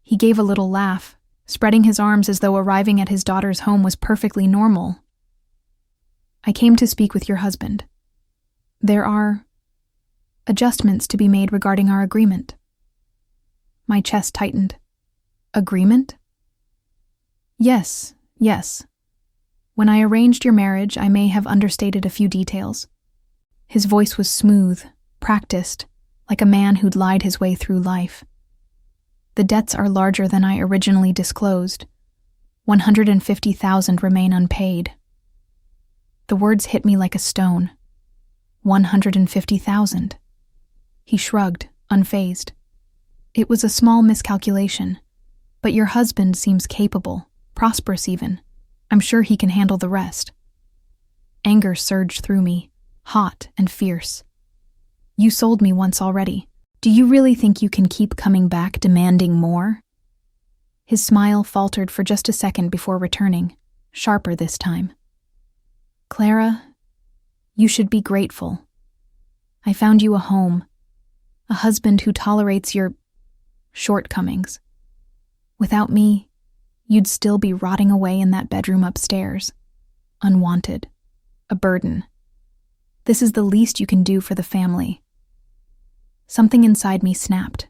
He gave a little laugh, spreading his arms as though arriving at his daughter's home was perfectly normal. "I came to speak with your husband. There are adjustments to be made regarding our agreement." My chest tightened. "Agreement?" Yes. When I arranged your marriage, I may have understated a few details." His voice was smooth, practiced, like a man who'd lied his way through life. "The debts are larger than I originally disclosed. 150,000 remain unpaid." The words hit me like a stone. 150,000. He shrugged, unfazed. "It was a small miscalculation, but your husband seems capable, prosperous even. I'm sure he can handle the rest." Anger surged through me, hot and fierce. "You sold me once already. Do you really think you can keep coming back demanding more?" His smile faltered for just a second before returning, sharper this time. "Clara, you should be grateful. I found you a home, a husband who tolerates your shortcomings. Without me, you'd still be rotting away in that bedroom upstairs, unwanted, a burden. This is the least you can do for the family." Something inside me snapped.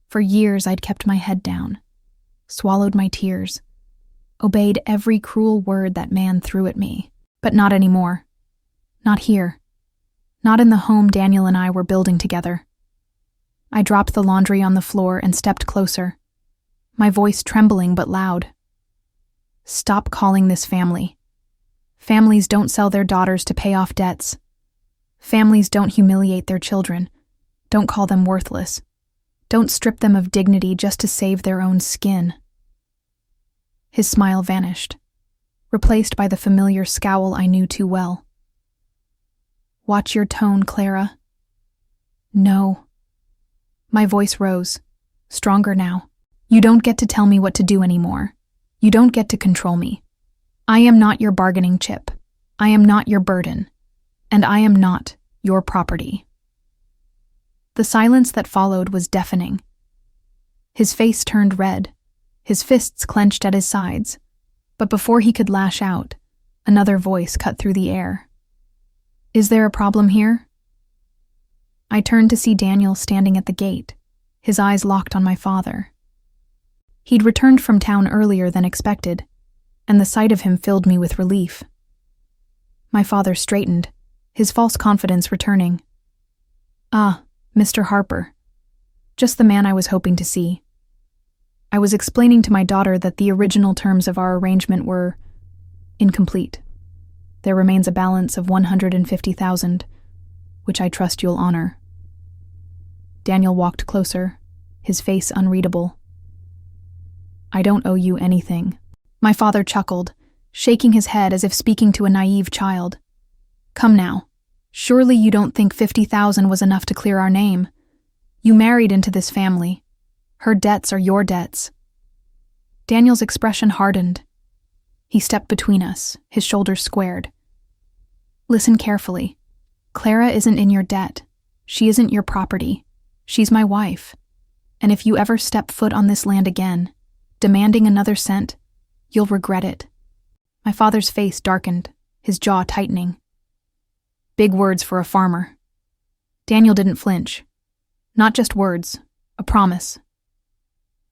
For years I'd kept my head down, swallowed my tears, obeyed every cruel word that man threw at me. But not anymore. Not here. Not in the home Daniel and I were building together. I dropped the laundry on the floor and stepped closer, my voice trembling but loud. "Stop calling this family. Families don't sell their daughters to pay off debts. Families don't humiliate their children. Don't call them worthless. Don't strip them of dignity just to save their own skin." His smile vanished, replaced by the familiar scowl I knew too well. "Watch your tone, Clara." "No." My voice rose, stronger now. "You don't get to tell me what to do anymore. You don't get to control me. I am not your bargaining chip. I am not your burden. And I am not your property." The silence that followed was deafening. His face turned red, his fists clenched at his sides, but before he could lash out, another voice cut through the air. "Is there a problem here?" I turned to see Daniel standing at the gate, his eyes locked on my father. He'd returned from town earlier than expected, and the sight of him filled me with relief. My father straightened, his false confidence returning. "Ah, Mr. Harper. Just the man I was hoping to see." I was explaining to my daughter that the original terms of our arrangement were incomplete. There remains a balance of 150,000, which I trust you'll honor. Daniel walked closer, his face unreadable. "I don't owe you anything." My father chuckled, shaking his head as if speaking to a naive child. "Come now. Surely you don't think 50,000 was enough to clear our name. You married into this family. Her debts are your debts." Daniel's expression hardened. He stepped between us, his shoulders squared. "Listen carefully. Clara isn't in your debt. She isn't your property. She's my wife. And if you ever step foot on this land again, demanding another cent, you'll regret it." My father's face darkened, his jaw tightening. Big words for a farmer. Daniel didn't flinch. Not just words, a promise.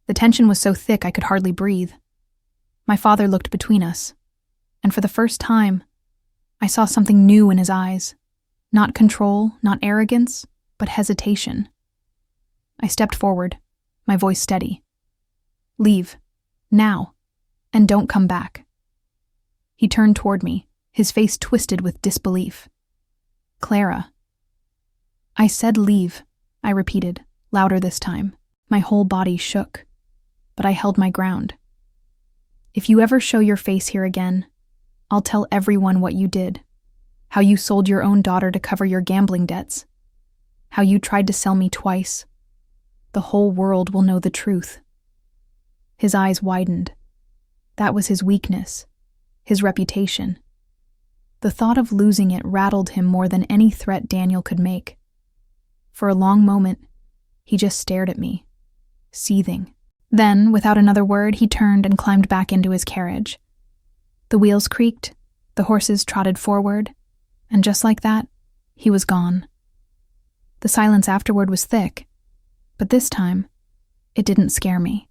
The tension was so thick I could hardly breathe. My father looked between us, and for the first time, I saw something new in his eyes. Not control, not arrogance, but hesitation. I stepped forward, my voice steady. "Leave, now, and don't come back." He turned toward me, his face twisted with disbelief. "Clara." "I said leave," I repeated, louder this time. My whole body shook, but I held my ground. "If you ever show your face here again, I'll tell everyone what you did. How you sold your own daughter to cover your gambling debts. How you tried to sell me twice. The whole world will know the truth." His eyes widened. That was his weakness, his reputation. The thought of losing it rattled him more than any threat Daniel could make. For a long moment, he just stared at me, seething. Then, without another word, he turned and climbed back into his carriage. The wheels creaked, the horses trotted forward, and just like that, he was gone. The silence afterward was thick, but this time, it didn't scare me.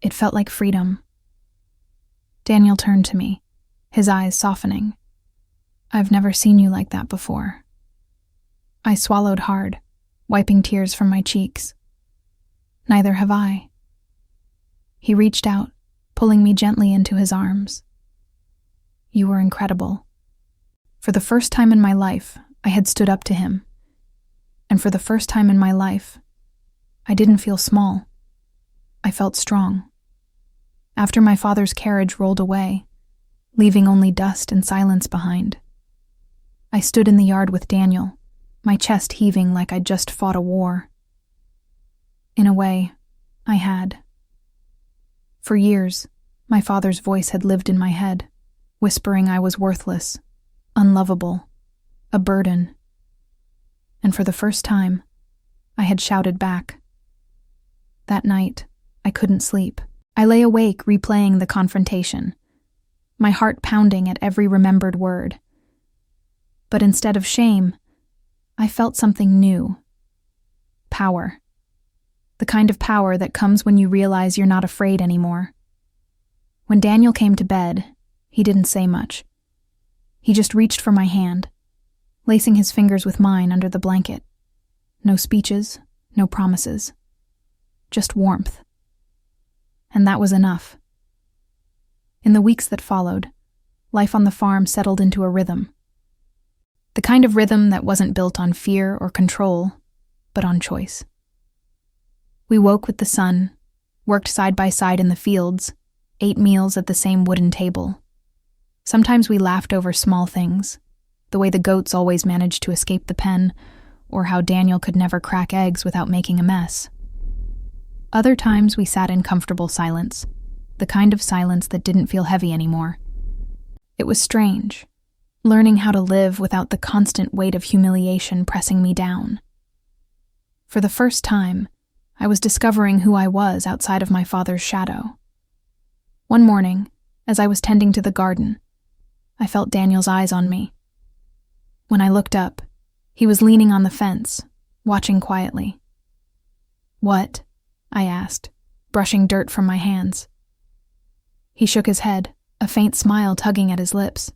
It felt like freedom. Daniel turned to me, his eyes softening. "I've never seen you like that before." I swallowed hard, wiping tears from my cheeks. "Neither have I." He reached out, pulling me gently into his arms. "You were incredible." For the first time in my life, I had stood up to him. And for the first time in my life, I didn't feel small. I felt strong. After my father's carriage rolled away, leaving only dust and silence behind, I stood in the yard with Daniel, my chest heaving like I'd just fought a war. In a way, I had. For years, my father's voice had lived in my head, whispering I was worthless, unlovable, a burden. And for the first time, I had shouted back. That night, I couldn't sleep. I lay awake replaying the confrontation, my heart pounding at every remembered word. But instead of shame, I felt something new. Power. The kind of power that comes when you realize you're not afraid anymore. When Daniel came to bed, he didn't say much. He just reached for my hand, lacing his fingers with mine under the blanket. No speeches, no promises. Just warmth. And that was enough. In the weeks that followed, life on the farm settled into a rhythm. The kind of rhythm that wasn't built on fear or control, but on choice. We woke with the sun, worked side by side in the fields, ate meals at the same wooden table. Sometimes we laughed over small things, the way the goats always managed to escape the pen, or how Daniel could never crack eggs without making a mess. Other times we sat in comfortable silence, the kind of silence that didn't feel heavy anymore. It was strange, learning how to live without the constant weight of humiliation pressing me down. For the first time, I was discovering who I was outside of my father's shadow. One morning, as I was tending to the garden, I felt Daniel's eyes on me. When I looked up, he was leaning on the fence, watching quietly. "What?" I asked, brushing dirt from my hands. He shook his head, a faint smile tugging at his lips.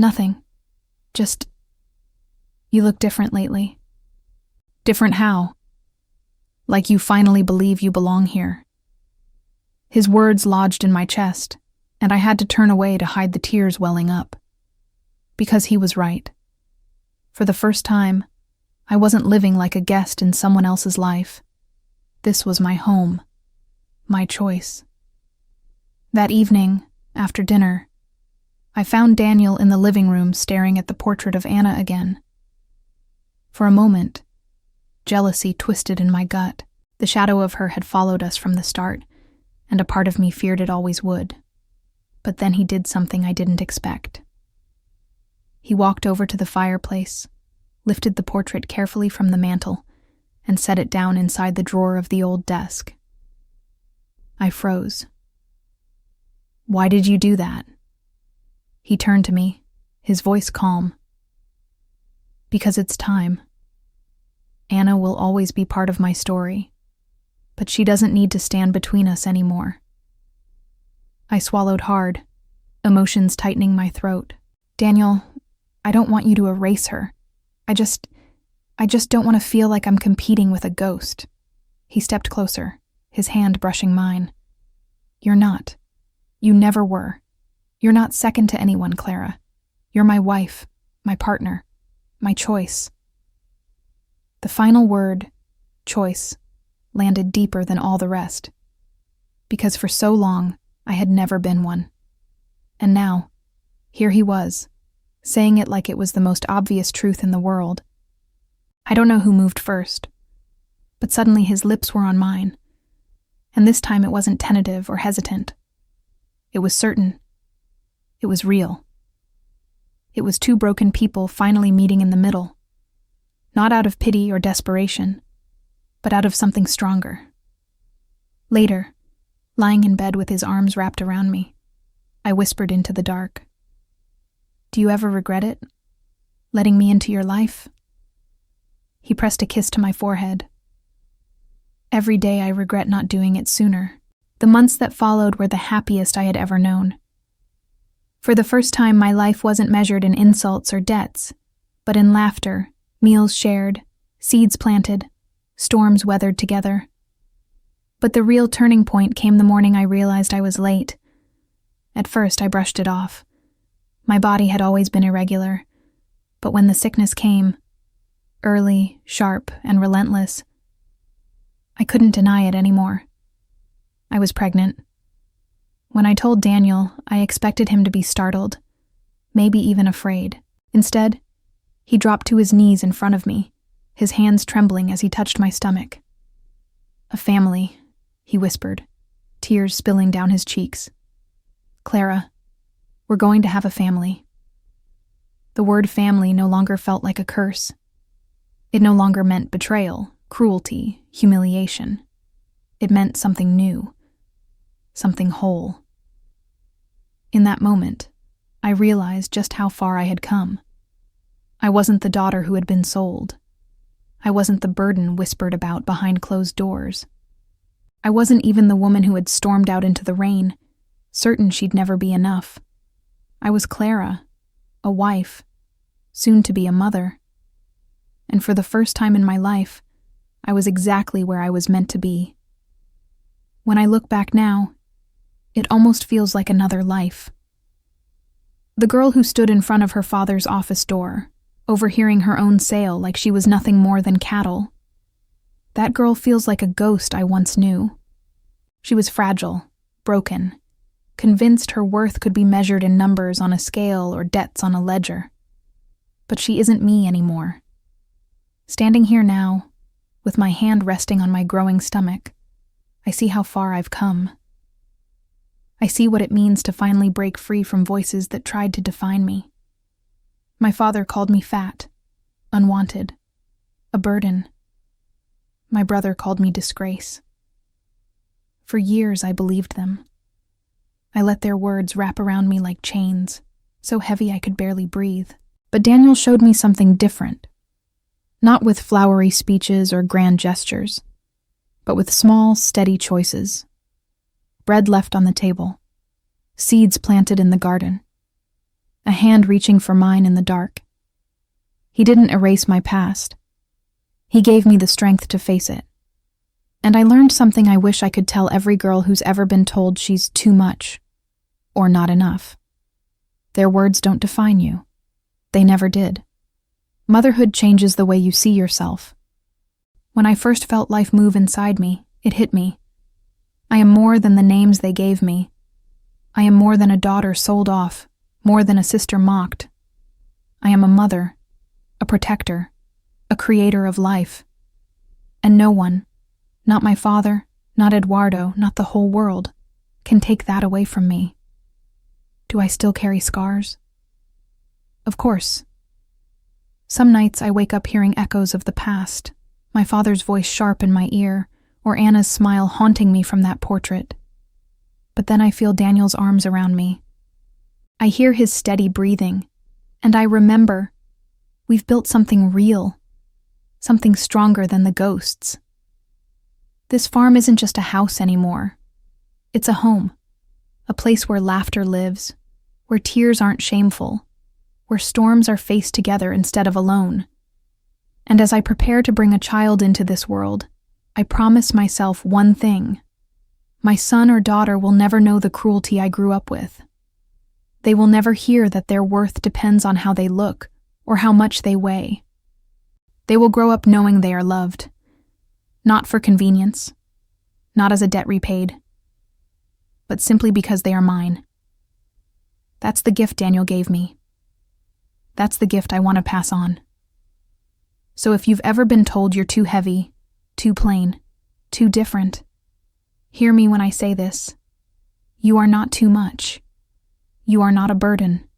"Nothing. Just, you look different lately." "Different how?" "Like you finally believe you belong here." His words lodged in my chest, and I had to turn away to hide the tears welling up. Because he was right. For the first time, I wasn't living like a guest in someone else's life. This was my home, my choice. That evening, after dinner, I found Daniel in the living room staring at the portrait of Anna again. For a moment, jealousy twisted in my gut. The shadow of her had followed us from the start, and a part of me feared it always would. But then he did something I didn't expect. He walked over to the fireplace, lifted the portrait carefully from the mantel, and set it down inside the drawer of the old desk. I froze. "Why did you do that?" He turned to me, his voice calm. "Because it's time. Anna will always be part of my story, but she doesn't need to stand between us anymore." I swallowed hard, emotions tightening my throat. "Daniel, I don't want you to erase her. I just don't want to feel like I'm competing with a ghost." He stepped closer, his hand brushing mine. "You're not. You never were. You're not second to anyone, Clara. You're my wife, my partner, my choice." The final word, choice, landed deeper than all the rest. Because for so long, I had never been one. And now, here he was, saying it like it was the most obvious truth in the world. I don't know who moved first, but suddenly his lips were on mine, and this time it wasn't tentative or hesitant. It was certain. It was real. It was two broken people finally meeting in the middle. Not out of pity or desperation, but out of something stronger. Later, lying in bed with his arms wrapped around me, I whispered into the dark, "Do you ever regret it? Letting me into your life?" He pressed a kiss to my forehead. Every day I regret not doing it sooner. The months that followed were the happiest I had ever known. For the first time, my life wasn't measured in insults or debts, but in laughter, meals shared, seeds planted, storms weathered together. But the real turning point came the morning I realized I was late. At first, I brushed it off. My body had always been irregular, but when the sickness came, early, sharp, and relentless, I couldn't deny it anymore. I was pregnant. When I told Daniel, I expected him to be startled, maybe even afraid. Instead, he dropped to his knees in front of me, his hands trembling as he touched my stomach. "A family," he whispered, tears spilling down his cheeks. "Clara, we're going to have a family." The word family no longer felt like a curse. It no longer meant betrayal, cruelty, humiliation. It meant something new, something whole. In that moment, I realized just how far I had come. I wasn't the daughter who had been sold. I wasn't the burden whispered about behind closed doors. I wasn't even the woman who had stormed out into the rain, certain she'd never be enough. I was Clara, a wife, soon to be a mother. And for the first time in my life, I was exactly where I was meant to be. When I look back now, it almost feels like another life. The girl who stood in front of her father's office door, overhearing her own sale like she was nothing more than cattle. That girl feels like a ghost I once knew. She was fragile, broken, convinced her worth could be measured in numbers on a scale or debts on a ledger. But she isn't me anymore. Standing here now, with my hand resting on my growing stomach, I see how far I've come. I see what it means to finally break free from voices that tried to define me. My father called me fat, unwanted, a burden. My brother called me disgrace. For years I believed them. I let their words wrap around me like chains, so heavy I could barely breathe. But Daniel showed me something different. Not with flowery speeches or grand gestures, but with small, steady choices. Bread left on the table, seeds planted in the garden, a hand reaching for mine in the dark. He didn't erase my past. He gave me the strength to face it. And I learned something I wish I could tell every girl who's ever been told she's too much or not enough. Their words don't define you. They never did. Motherhood changes the way you see yourself. When I first felt life move inside me, it hit me. I am more than the names they gave me. I am more than a daughter sold off, more than a sister mocked. I am a mother, a protector, a creator of life. And no one, not my father, not Eduardo, not the whole world, can take that away from me. Do I still carry scars? Of course. Some nights I wake up hearing echoes of the past, my father's voice sharp in my ear, or Anna's smile haunting me from that portrait. But then I feel Daniel's arms around me. I hear his steady breathing, and I remember we've built something real, something stronger than the ghosts. This farm isn't just a house anymore. It's a home, a place where laughter lives, where tears aren't shameful, where storms are faced together instead of alone. And as I prepare to bring a child into this world, I promise myself one thing. My son or daughter will never know the cruelty I grew up with. They will never hear that their worth depends on how they look or how much they weigh. They will grow up knowing they are loved, not for convenience, not as a debt repaid, but simply because they are mine. That's the gift Daniel gave me. That's the gift I want to pass on. So if you've ever been told you're too heavy, too plain, too different, hear me when I say this. You are not too much. You are not a burden.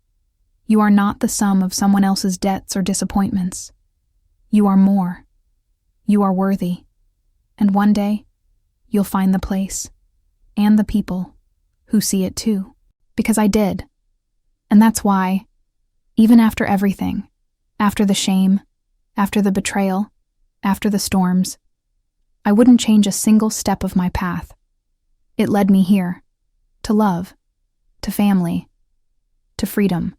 You are not the sum of someone else's debts or disappointments. You are more. You are worthy. And one day, you'll find the place and the people who see it too. Because I did. And that's why, even after everything, after the shame, after the betrayal, after the storms, I wouldn't change a single step of my path. It led me here, to love, to family, to freedom.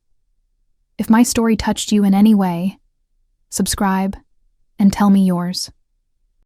If my story touched you in any way, subscribe and tell me yours.